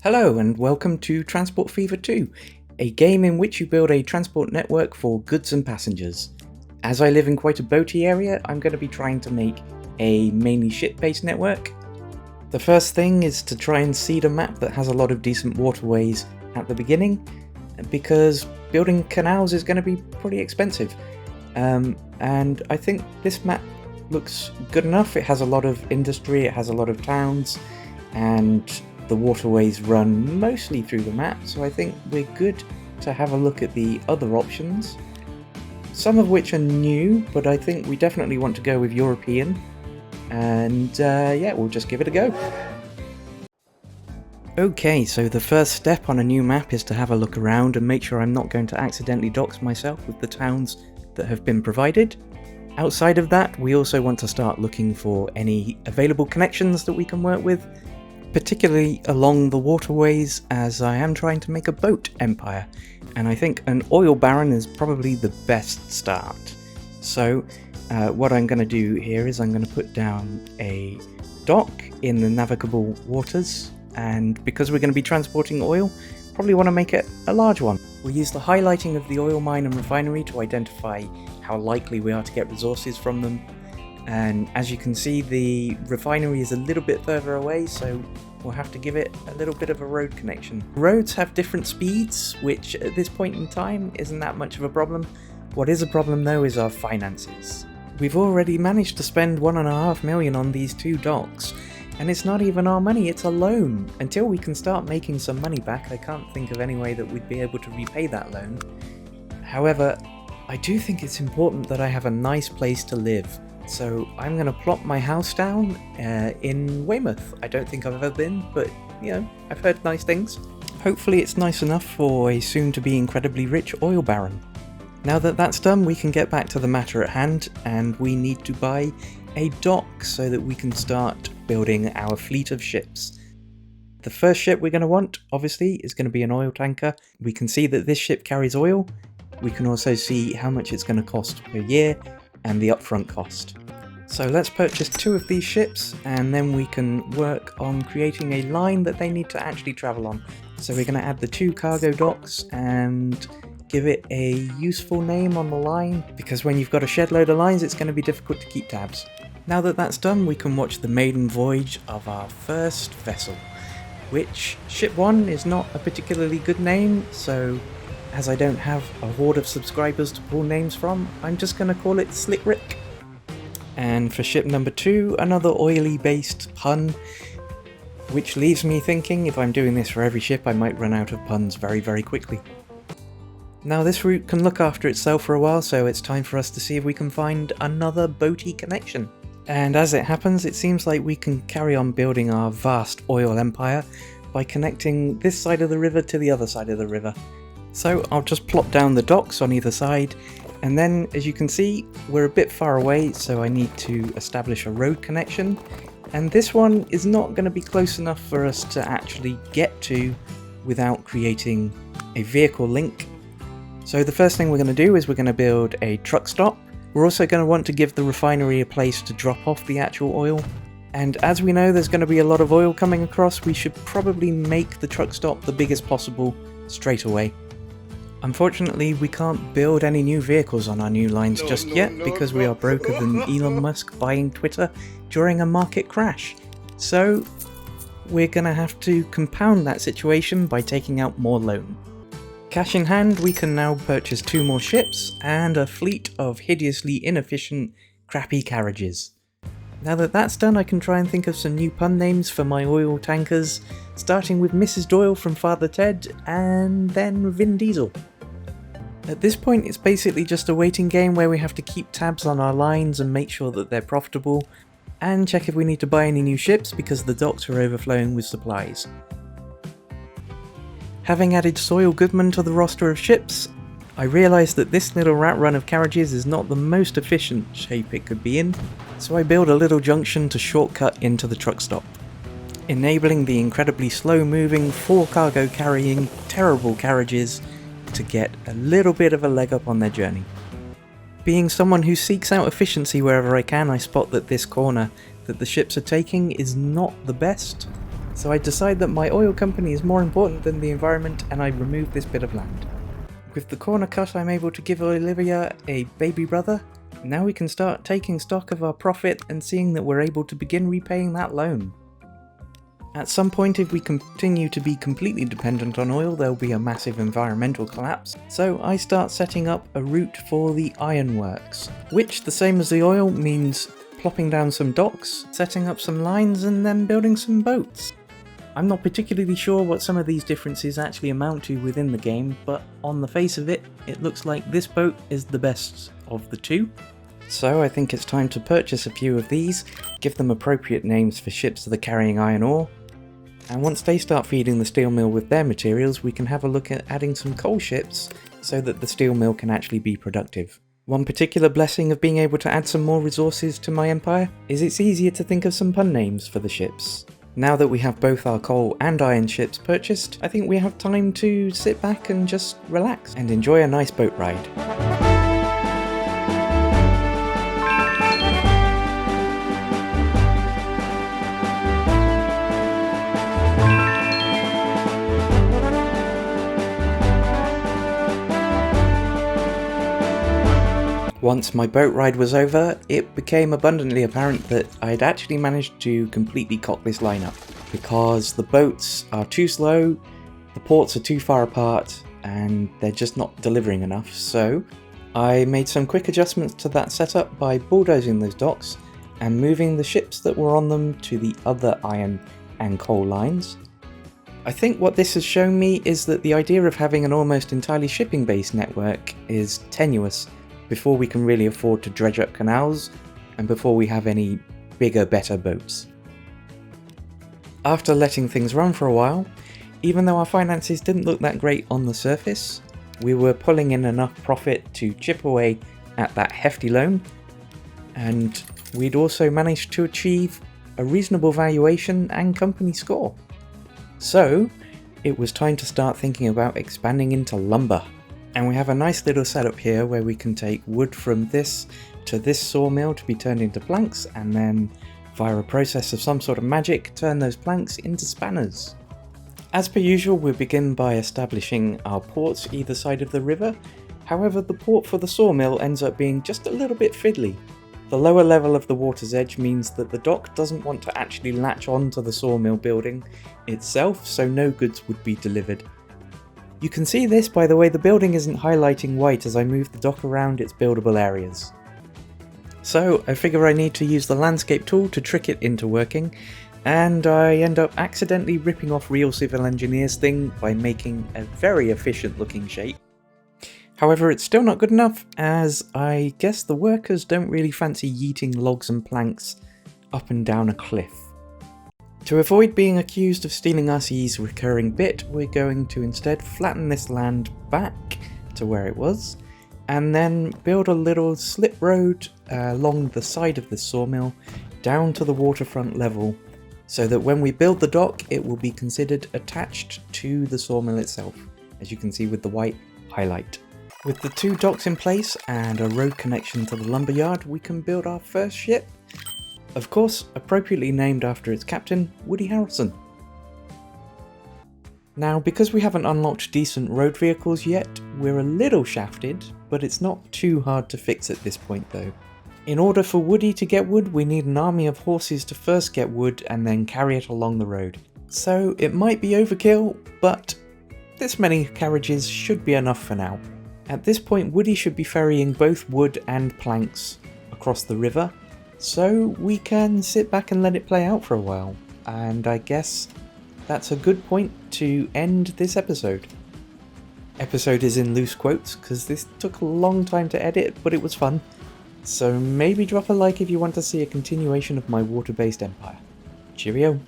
Hello and welcome to Transport Fever 2, a game in which you build a transport network for goods and passengers. As I live in quite a boaty area, I'm going to be trying to make a mainly ship-based network. The first thing is to try and seed a map that has a lot of decent waterways at the beginning, because building canals is going to be pretty expensive. And I think this map looks good enough. It has a lot of industry, it has a lot of towns, and the waterways run mostly through the map, so I think we're good to have a look at the other options. Some of which are new, but I think we definitely want to go with European, and yeah, we'll just give it a go. Okay, so the first step on a new map is to have a look around and make sure I'm not going to accidentally dox myself with the towns that have been provided. Outside of that, we also want to start looking for any available connections that we can work with, particularly along the waterways, as I am trying to make a boat empire, and I think an oil baron is probably the best start. So what I'm going to do here is I'm going to put down a dock in the navigable waters, and because we're going to be transporting oil, probably want to make it a large one. We'll use the highlighting of the oil mine and refinery to identify how likely we are to get resources from them. And as you can see, the refinery is a little bit further away, so we'll have to give it a little bit of a road connection. Roads have different speeds, which at this point in time isn't that much of a problem. What is a problem though is our finances. We've already managed to spend $1.5 million on these two docks, and it's not even our money, it's a loan. Until we can start making some money back, I can't think of any way that we'd be able to repay that loan. However, I do think it's important that I have a nice place to live. So I'm going to plop my house down in Weymouth. I don't think I've ever been, but you know, I've heard nice things. Hopefully it's nice enough for a soon-to-be incredibly rich oil baron. Now that that's done, we can get back to the matter at hand, and we need to buy a dock so that we can start building our fleet of ships. The first ship we're going to want, obviously, is going to be an oil tanker. We can see that this ship carries oil. We can also see how much it's going to cost per year and the upfront cost. So let's purchase 2 of these ships, and then we can work on creating a line that they need to actually travel on. So we're going to add the 2 cargo docks and give it a useful name on the line, because when you've got a shed load of lines it's going to be difficult to keep tabs. Now that that's done, we can watch the maiden voyage of our first vessel, which ship 1 is not a particularly good name, so as I don't have a horde of subscribers to pull names from, I'm just going to call it Slick Rick. And for ship number 2, another oily based pun, which leaves me thinking if I'm doing this for every ship I might run out of puns very quickly. Now this route can look after itself for a while, so it's time for us to see if we can find another boaty connection. And as it happens, it seems like we can carry on building our vast oil empire by connecting this side of the river to the other side of the river. So I'll just plop down the docks on either side, and then as you can see we're a bit far away, so I need to establish a road connection, and this one is not going to be close enough for us to actually get to without creating a vehicle link. So the first thing we're going to do is we're going to build a truck stop. We're also going to want to give the refinery a place to drop off the actual oil, and as we know there's going to be a lot of oil coming across, we should probably make the truck stop the biggest possible straight away. Unfortunately, we can't build any new vehicles on our new lines just yet because we are broker than Elon Musk buying Twitter during a market crash. So we're going to have to compound that situation by taking out more loan. Cash in hand, we can now purchase 2 more ships and a fleet of hideously inefficient, crappy carriages. Now that that's done, I can try and think of some new pun names for my oil tankers, starting with Mrs. Doyle from Father Ted, and then Vin Diesel. At this point it's basically just a waiting game where we have to keep tabs on our lines and make sure that they're profitable, and check if we need to buy any new ships because the docks are overflowing with supplies. Having added Soil Goodman to the roster of ships, I realised that this little rat run of carriages is not the most efficient shape it could be in, so I built a little junction to shortcut into the truck stop, enabling the incredibly slow moving, 4 cargo carrying, terrible carriages to get a little bit of a leg up on their journey. Being someone who seeks out efficiency wherever I can, I spot that this corner that the ships are taking is not the best, So I decide that my oil company is more important than the environment, and I remove this bit of land. With the corner cut, I'm able to give Olivia a baby brother. Now we can start taking stock of our profit and seeing that we're able to begin repaying that loan. At some point, if we continue to be completely dependent on oil, there'll be a massive environmental collapse. So I start setting up a route for the Ironworks, which, the same as the oil, means plopping down some docks, setting up some lines, and then building some boats. I'm not particularly sure what some of these differences actually amount to within the game, but on the face of it, it looks like this boat is the best of the two. So I think it's time to purchase a few of these, give them appropriate names for ships that are carrying iron ore, and once they start feeding the steel mill with their materials, we can have a look at adding some coal ships so that the steel mill can actually be productive. One particular blessing of being able to add some more resources to my empire is it's easier to think of some pun names for the ships. Now that we have both our coal and iron ships purchased, I think we have time to sit back and just relax and enjoy a nice boat ride. Once my boat ride was over, it became abundantly apparent that I'd actually managed to completely cock this lineup, because the boats are too slow, the ports are too far apart, and they're just not delivering enough. So I made some quick adjustments to that setup by bulldozing those docks and moving the ships that were on them to the other iron and coal lines. I think what this has shown me is that the idea of having an almost entirely shipping-based network is tenuous before we can really afford to dredge up canals, and before we have any bigger, better boats. After letting things run for a while, even though our finances didn't look that great on the surface, we were pulling in enough profit to chip away at that hefty loan, and we'd also managed to achieve a reasonable valuation and company score. So it was time to start thinking about expanding into lumber. And we have a nice little setup here where we can take wood from this to this sawmill to be turned into planks, and then via a process of some sort of magic turn those planks into spanners. As per usual, we begin by establishing our ports either side of the river. However, the port for the sawmill ends up being just a little bit fiddly. The lower level of the water's edge means that the dock doesn't want to actually latch onto the sawmill building itself, so no goods would be delivered. You can see this by the way the building isn't highlighting white as I move the dock around its buildable areas. So I figure I need to use the landscape tool to trick it into working, and I end up accidentally ripping off Real Civil Engineer's thing by making a very efficient looking shape. However, it's still not good enough, as I guess the workers don't really fancy yeeting logs and planks up and down a cliff. To avoid being accused of stealing RCE's recurring bit, we're going to instead flatten this land back to where it was, and then build a little slip road along the side of the sawmill down to the waterfront level, so that when we build the dock it will be considered attached to the sawmill itself, as you can see with the white highlight. With the two docks in place and a road connection to the lumberyard, we can build our first ship. Of course, appropriately named after its captain, Woody Harrelson. Now, because we haven't unlocked decent road vehicles yet, we're a little shafted, but it's not too hard to fix at this point though. In order for Woody to get wood, we need an army of horses to first get wood and then carry it along the road. So it might be overkill, but this many carriages should be enough for now. At this point, Woody should be ferrying both wood and planks across the river, so we can sit back and let it play out for a while, and I guess that's a good point to end this episode. Episode is in loose quotes, because this took a long time to edit, but it was fun. So maybe drop a like if you want to see a continuation of my water-based empire. Cheerio!